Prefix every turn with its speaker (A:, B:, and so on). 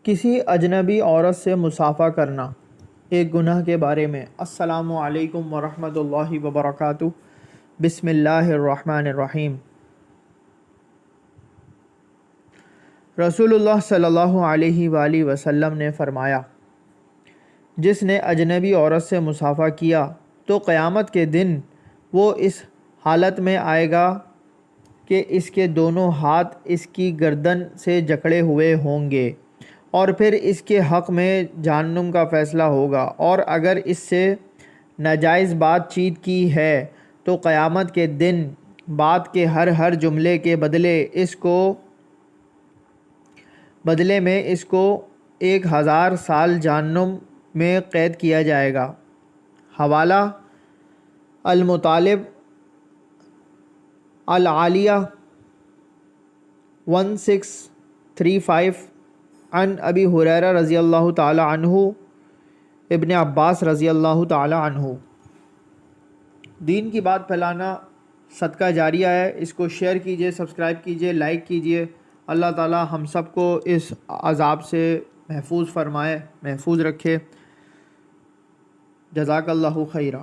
A: کسی اجنبی عورت سے مصافحہ کرنا ایک گناہ کے بارے میں۔ السلام علیکم ورحمۃ اللہ وبرکاتہ۔ بسم اللہ الرحمن الرحیم۔ رسول اللہ صلی اللہ علیہ وآلہ وسلم نے فرمایا، جس نے اجنبی عورت سے مصافحہ کیا تو قیامت کے دن وہ اس حالت میں آئے گا کہ اس کے دونوں ہاتھ اس کی گردن سے جکڑے ہوئے ہوں گے، اور پھر اس کے حق میں جہنم کا فیصلہ ہوگا، اور اگر اس سے ناجائز بات چیت کی ہے تو قیامت کے دن بات کے ہر جملے کے بدلے میں اس کو 1000 سال جہنم میں قید کیا جائے گا۔ حوالہ المطالب العالیہ 1635 عن ابی ہریرہ رضی اللہ تعالی عنہ ابن عباس رضی اللہ تعالی عنہ۔ دین کی بات پھیلانا صدقہ جاریہ ہے، اس کو شیئر کیجئے، سبسکرائب کیجئے، لائک کیجئے۔ اللہ تعالی ہم سب کو اس عذاب سے محفوظ فرمائے، محفوظ رکھے۔ جزاک اللہ خیرہ۔